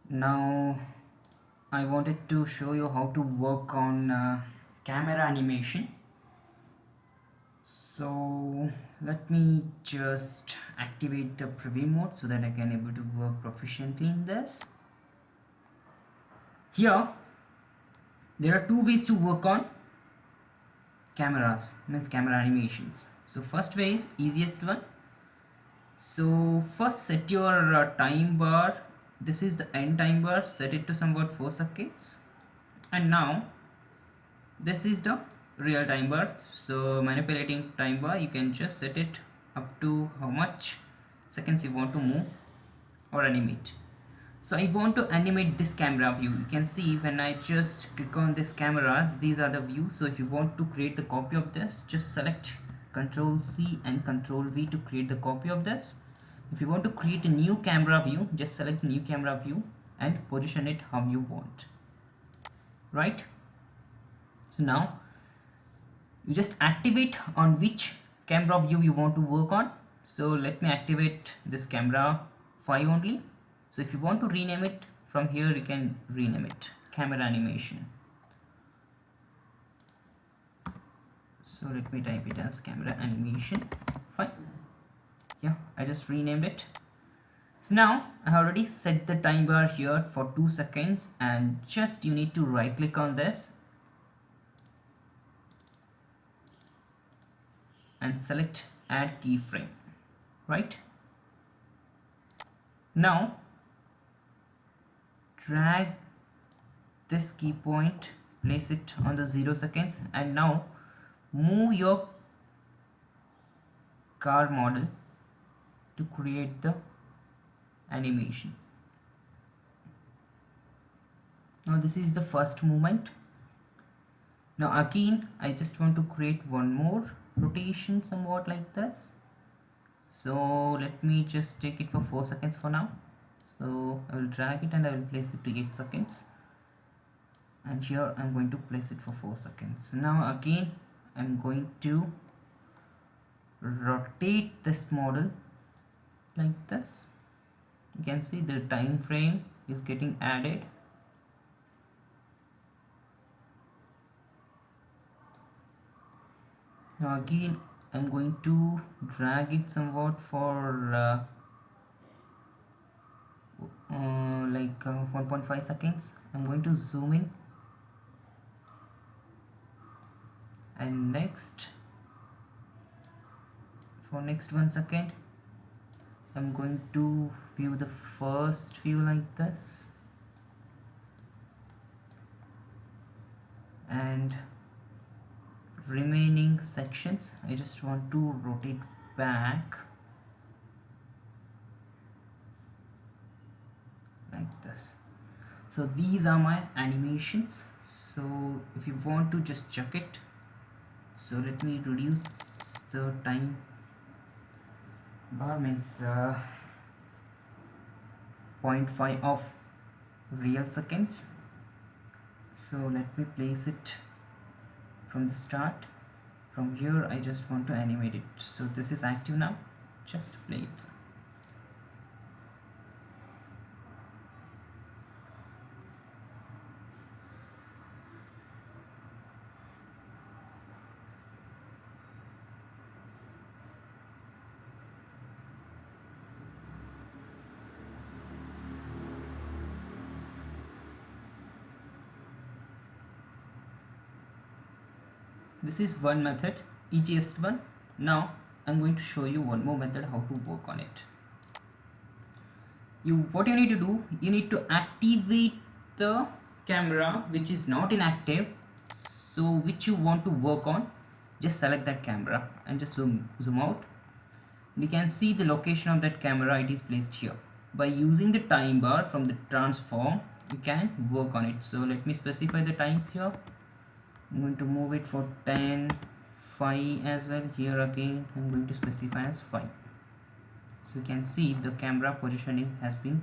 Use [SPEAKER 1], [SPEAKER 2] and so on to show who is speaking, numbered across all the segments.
[SPEAKER 1] Now I wanted to show you how to work on camera animation. So let me just activate the preview mode so that I can able to work proficiently in this. Here there are two ways to work on cameras, means camera animations. So first way is easiest one. So first set your time bar. This is the end time bar, set it to somewhat 4 seconds. And now this is the real time bar. So manipulating time bar, you can just set it up to how much seconds you want to move or animate. So I want to animate this camera view. You can see when I just click on this cameras, these are the views. So if you want to create the copy of this, just select Ctrl C and Ctrl V to create the copy of this. If you want to create a new camera view, just select new camera view and position it how you want, right? So now you just activate on which camera view you want to work on. So let me activate this camera 5 only. So if you want to rename it from here, you can rename it camera animation. So let me type it as camera animation. Fine. Yeah, I just renamed it. So now I already set the time bar here for 2 seconds, and just you need to right click on this and select add keyframe, right? Now drag this key point, place it on the 0 seconds, and now move your car model to create the animation. Now this is the first movement. Now again I just want to create one more rotation somewhat like this. So let me just take it for 4 seconds for now. So I will drag it and I will place it to 8 seconds, and here I'm going to place it for 4 seconds. Now again I'm going to rotate this model like this. You can see the time frame is getting added. Now again I'm going to drag it somewhat for 1.5 seconds. I'm going to zoom in, and next for next 1 second I'm going to view the first view like this, and remaining sections I just want to rotate back like this. So these are my animations. So if you want to just check it, so let me reduce the time bar, means 0.5 of real seconds. So let me place it from the start. From here I just want to animate it. So this is active now, just play it. This is one method, easiest one. Now I'm going to show you one more method how to work on it. What you need to do, you need to activate the camera which is not inactive. So which you want to work on, just select that camera and just zoom out. You can see the location of that camera, it is placed here. By using the time bar from the transform, you can work on it. So let me specify the times here. I'm going to move it for 10, 5 as well. Here again I'm going to specify as 5. So you can see the camera positioning has been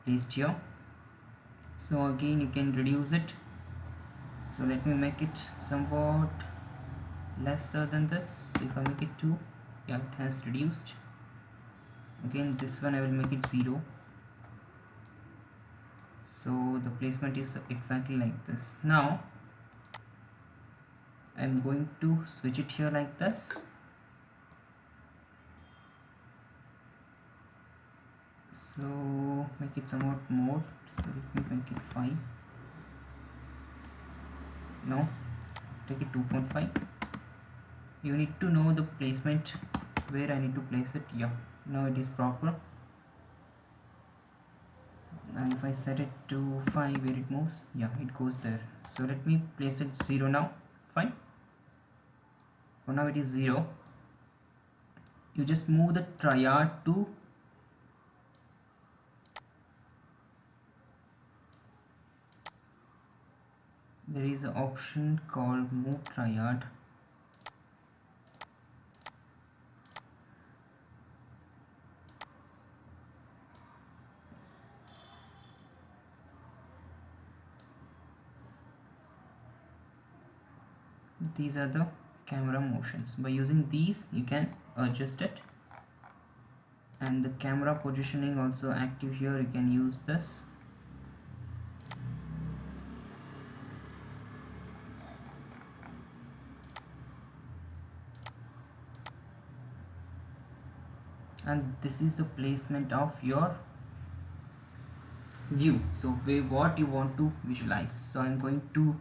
[SPEAKER 1] placed here. So again you can reduce it. So let me make it somewhat lesser than this. So if I make it 2, yeah, it has reduced. Again this one I will make it 0. So the placement is exactly like this. Now I'm going to switch it here like this. So make it somewhat more, so let me make it 5. No, take it 2.5. You need to know the placement where I need to place it. Yeah, now it is proper. And if I set it to 5, where it moves, yeah, it goes there. So let me place it 0 now. Fine, for now it is 0. You just move the triad to there is an option called move triad. These are the camera motions. By using these you can adjust it, and the camera positioning also active here. You can use this. And this is the placement of your view, so what you want to visualize. So I'm going to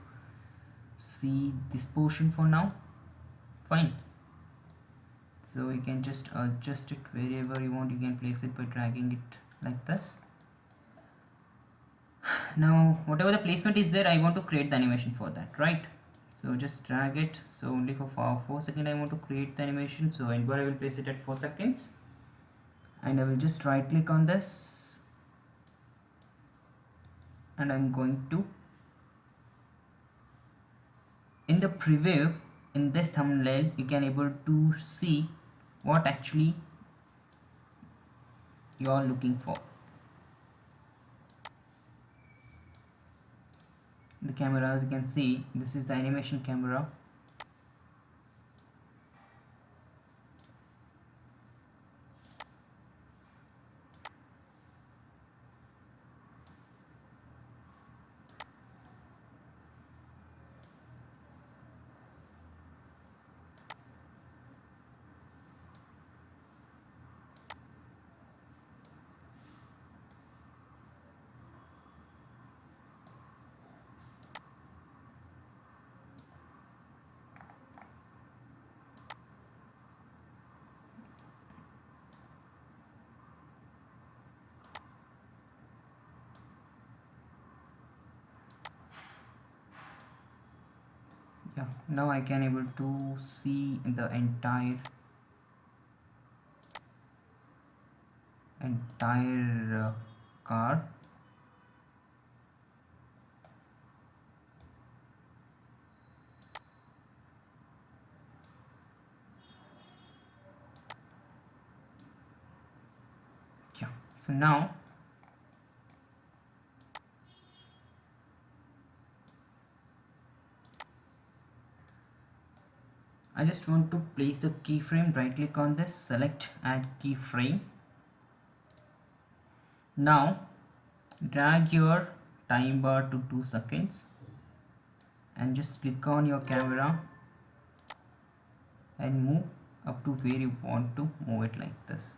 [SPEAKER 1] see this portion for now. Fine, so you can just adjust it wherever you want. You can place it by dragging it like this. Now whatever the placement is there, I want to create the animation for that, right? So just drag it. So only for 4 seconds I want to create the animation. So I will place it at 4 seconds, and I will just right click on this, and I'm going to, in the preview, in this thumbnail you can able to see what actually you are looking for. The camera, as you can see, this is the animation camera. Yeah, now I can able to see the entire car. Yeah, so now I just want to place the keyframe. Right click on this, select add keyframe. Now drag your time bar to 2 seconds and just click on your camera and move up to where you want to move it, like this.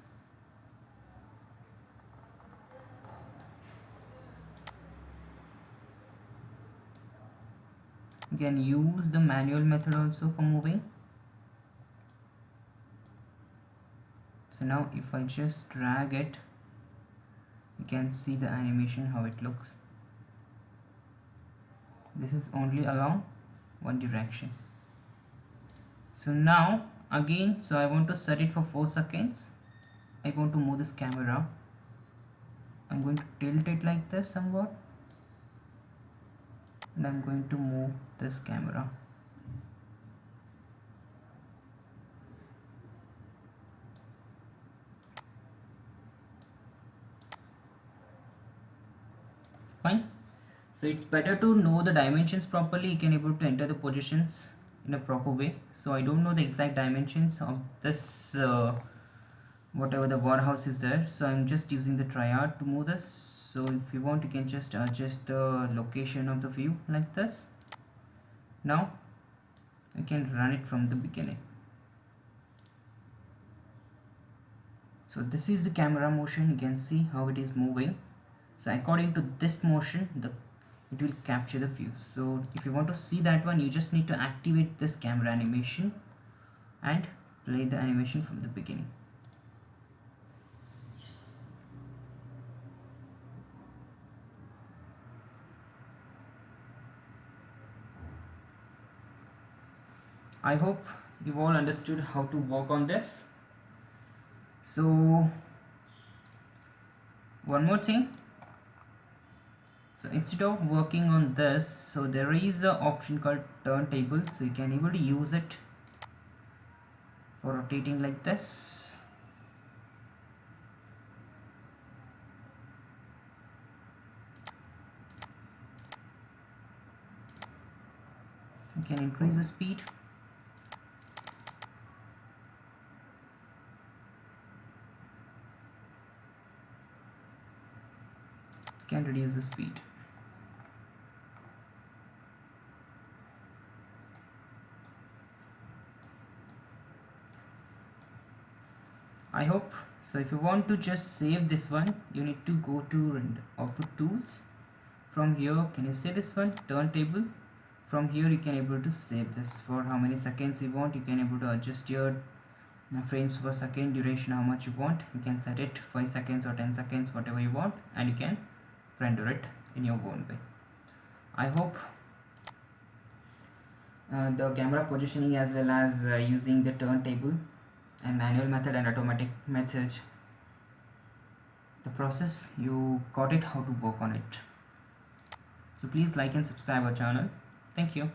[SPEAKER 1] You can use the manual method also for moving. So now if I just drag it, you can see the animation how it looks. This is only along one direction. So now again, so I want to set it for 4 seconds. I want to move this camera. I'm going to tilt it like this somewhat, and I'm going to move this camera. Fine. So it's better to know the dimensions properly. You can able to enter the positions in a proper way. So I don't know the exact dimensions of this whatever the warehouse is there, so I'm just using the triad to move this. So if you want, you can just adjust the location of the view like this. Now you can run it from the beginning. So this is the camera motion. You can see how it is moving. So according to this motion, it will capture the view. So if you want to see that one, you just need to activate this camera animation and play the animation from the beginning. I hope you all understood how to work on this. So one more thing, so instead of working on this, so there is a option called turntable, so you can able to use it for rotating like this. You can increase the speed. You can reduce the speed. I hope so. If you want to just save this one, you need to go to output tools. From here, can you say this one turntable? From here you can able to save this for how many seconds you want. You can able to adjust your frames per second duration, how much you want. You can set it 5 seconds or 10 seconds, whatever you want, and you can render it in your own way. I hope the camera positioning as well as using the turntable and manual method and automatic method, the process, you got it how to work on it. So please like and subscribe our channel. Thank you.